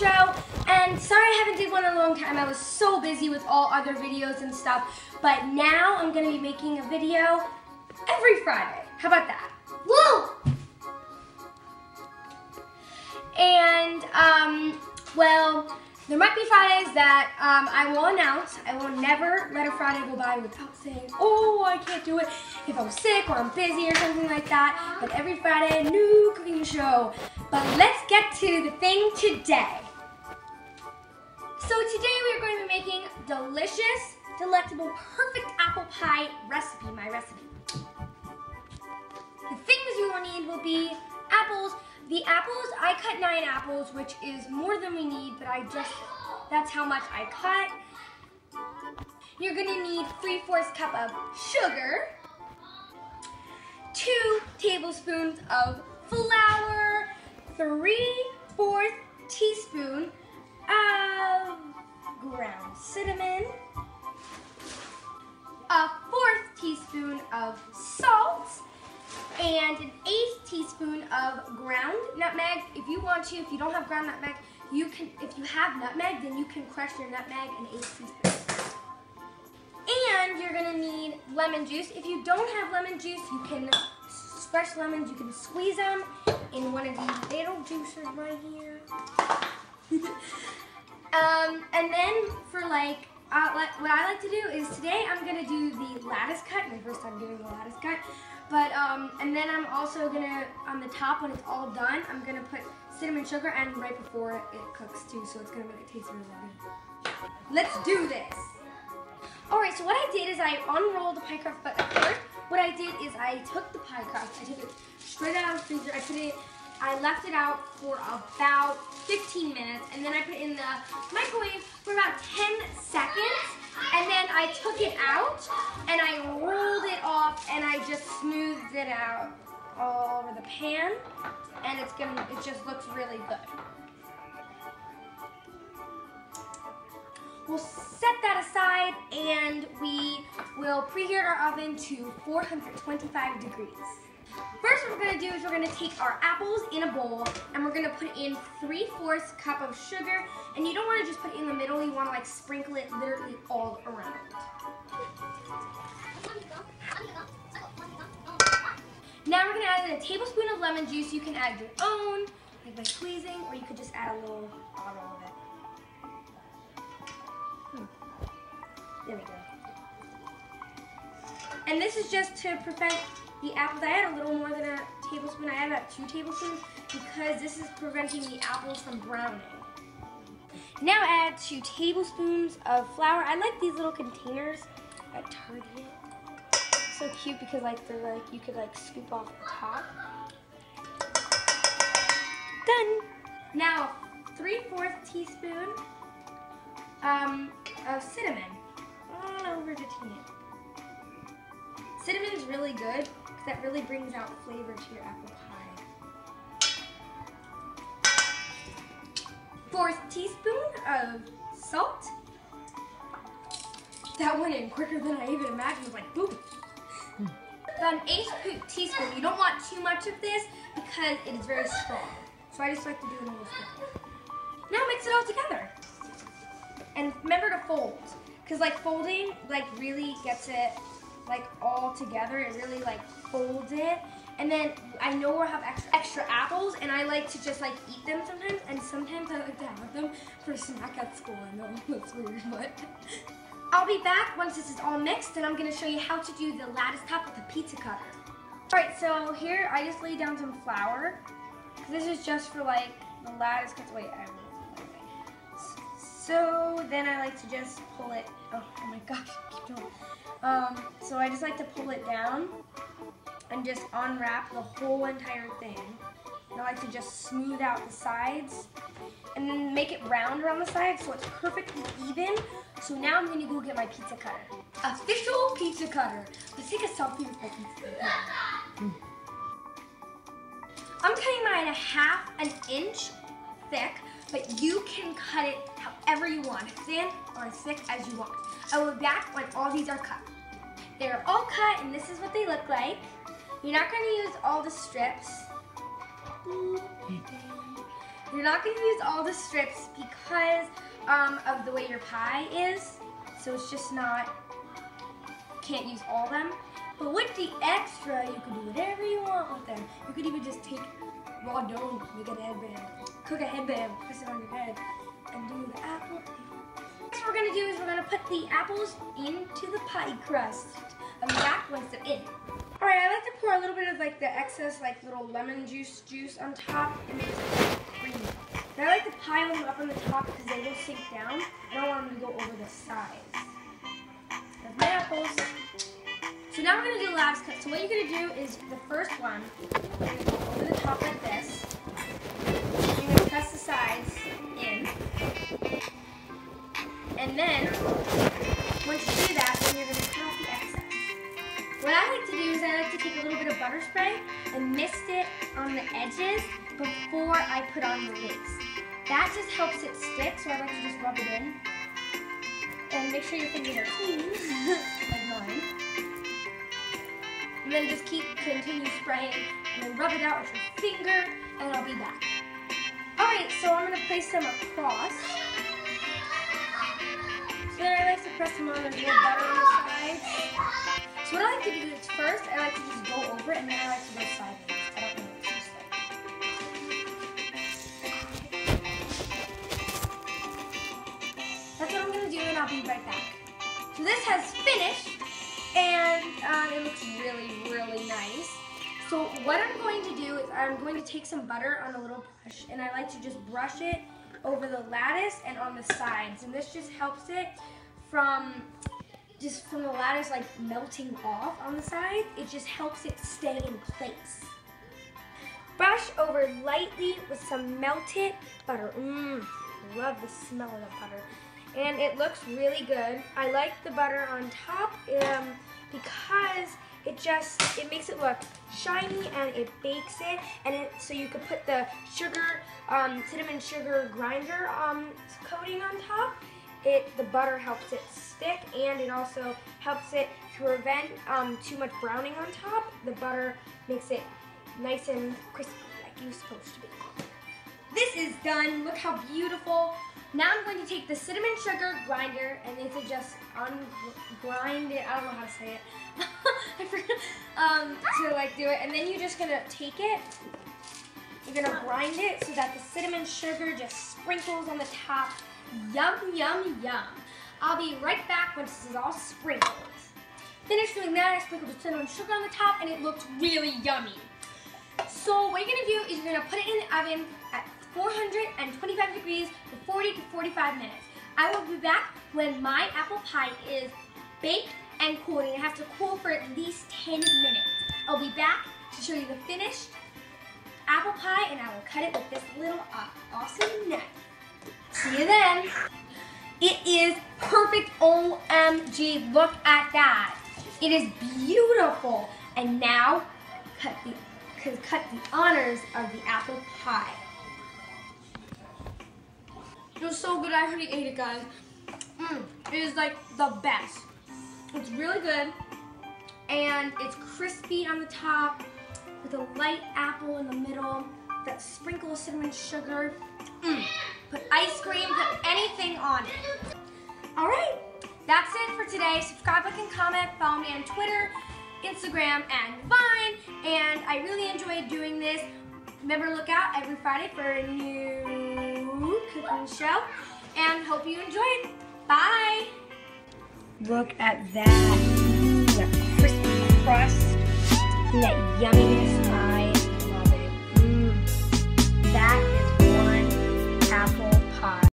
show. And sorry I haven't did one in a long time. I was so busy with all other videos and stuff. But now I'm going to be making a video every Friday. How about that? Woo! And, well, there might be Fridays that I will announce. I will never let a Friday go by without saying, oh, I can't do it if I'm sick or I'm busy or something like that. But every Friday, a new cooking show. But let's get to the thing today. So today we are going to be making delicious, delectable, perfect apple pie recipe, my recipe. The things you will need will be apples. The apples, I cut 9 apples, which is more than we need, but that's how much I cut. You're gonna need 3/4 cup of sugar, 2 tablespoons of flour, 3/4 teaspoon of ground cinnamon, a 1/4 teaspoon of salt, and an 1/8 teaspoon of ground nutmeg. If you want to, if you don't have ground nutmeg, you can, if you have nutmeg, then you can crush your nutmeg in 1/8 teaspoon. And you're gonna need lemon juice. If you don't have lemon juice, you can, fresh lemons, you can squeeze them in one of these little juicers right here. And then for like, what I like to do is today I'm gonna do the lattice cut, my first time doing the lattice cut. But, and then I'm also gonna, on the top when it's all done, I'm gonna put cinnamon sugar and right before it cooks too, so it's gonna make it taste really good. Let's do this. Alright, so what I did is I unrolled the pie crust, but at first, what I did is I took the pie crust, I took it straight out of the freezer, I left it out for about 15 minutes, and then I put it in the microwave for about 10 seconds, and then I took it out, and I rolled it off, and I just smoothed it out all over the pan, and it just looks really good. We'll set that aside, and we will preheat our oven to 425 degrees. First what we're going to do is we're going to take our apples in a bowl, and we're going to put in 3/4 cup of sugar, and you don't want to just put it in the middle, you want to like sprinkle it literally all around. Now we're going to add in a tablespoon of lemon juice. You can add your own, like by squeezing, or you could just add a little bottle of it. There we go. And this is just to prevent the apples. I had a little more than a tablespoon. I had about 2 tablespoons because this is preventing the apples from browning. Now add 2 tablespoons of flour. I like these little containers at Target. So cute because like they're like, you could like scoop off the top. Done. Now 3/4 teaspoon of cinnamon. All over the tin. Cinnamon is really good because that really brings out flavor to your apple pie. 1/4 teaspoon of salt. That went in quicker than I even imagined. It was like boom. About an 1/8 teaspoon. You don't want too much of this because it is very strong. So I just like to do a little bit. Now mix it all together. And remember to fold. Because like folding like really gets it like all together. It really like folds it. And then I know we'll have extra apples, and I like to just like eat them sometimes, and sometimes I like to have them for a snack at school. I know that's weird, but I'll be back once this is all mixed, and I'm gonna show you how to do the lattice top with a pizza cutter. Alright, so here I just laid down some flour. This is just for like the lattice cuts. Wait, so then I like to just pull it, oh my gosh, keep going. So I just like to pull it down and just unwrap the whole entire thing. And I like to just smooth out the sides and then make it round around the sides so it's perfectly even. So now I'm gonna go get my pizza cutter. Official pizza cutter. Let's take a selfie with my pizza cutter. I'm cutting mine an inch thick, but you can cut it however you want, thin or as thick as you want. I will be back when all these are cut. They're all cut, and this is what they look like. You're not going to use all the strips. You're not going to use all the strips because of the way your pie is. So it's just not, can't use all of them. But with the extra, you can do whatever you want with them. You could even just take raw dough, make a headband, cook a headband, press it on your head, and do the apple. Next we're going to do is we're going to put the apples into the pie crust on the back once they're in. Alright, I like to pour a little bit of like the excess like little lemon juice on top and make it creamy. And I like to pile them up on the top because they will sink down. I don't want them to go over the sides. That's my apples. So now we're going to do the lattice cut. So what you're going to do is the first one, you're going to go over the top like this. You're going to press the sides in. And then, once you do that, then you're going to cut off the excess. What I like to do is I like to take a little bit of butter spray and mist it on the edges before I put on the lids. That just helps it stick, so I like to just rub it in. And make sure your fingers are clean, like mine. And then just continue spraying, and then rub it out with your finger, and I'll be back. Alright, so I'm going to place them across. So then I like to press them on, there's a little butter on the sides. So what I like to do is first, I like to just go over it, and then I like to go sideways. I don't know what it tastes like. That's what I'm going to do, and I'll be right back. So this has finished, and it looks really, really nice. So what I'm going to do is I'm going to take some butter on a little brush, and I like to just brush it over the lattice and on the sides. And this just helps it from the lattice like melting off on the side. It just helps it stay in place. Brush over lightly with some melted butter. Love the smell of the butter. And it looks really good. I like the butter on top because it makes it look shiny and it bakes it. And so you could put the sugar, cinnamon sugar grinder coating on top. The butter helps it stick, and it also helps it to prevent too much browning on top. The butter makes it nice and crispy like you're supposed to be. This is done. Look how beautiful. Now I'm going to take the cinnamon sugar grinder, and it's just grind it. I don't know how to say it. I forgot to like do it. And then you're just gonna take it. You're gonna grind it so that the cinnamon sugar just sprinkles on the top. Yum, yum, yum. I'll be right back once this is all sprinkled. Finished doing that, I sprinkled the cinnamon sugar on the top, and it looks really yummy. So what you're gonna do is you're gonna put it in the oven at 425 degrees for 40 to 45 minutes. I will be back when my apple pie is baked and cooled, and it has to cool for at least 10 minutes. I'll be back to show you the finished apple pie, and I will cut it with this little awesome knife. See you then. It is perfect. OMG, look at that. It is beautiful. And now, cut the honors of the apple pie. It was so good, I already ate it, guys. It is like the best. It's really good, and it's crispy on the top with a light apple in the middle, that sprinkle of cinnamon sugar. Put ice cream, put anything on it. All right, that's it for today. Subscribe, like, and comment. Follow me on Twitter, Instagram, and Vine. And I really enjoyed doing this. Remember, look out every Friday for a new cooking show. And hope you enjoyed. Bye. Look at that. That crispy crust. And that yummy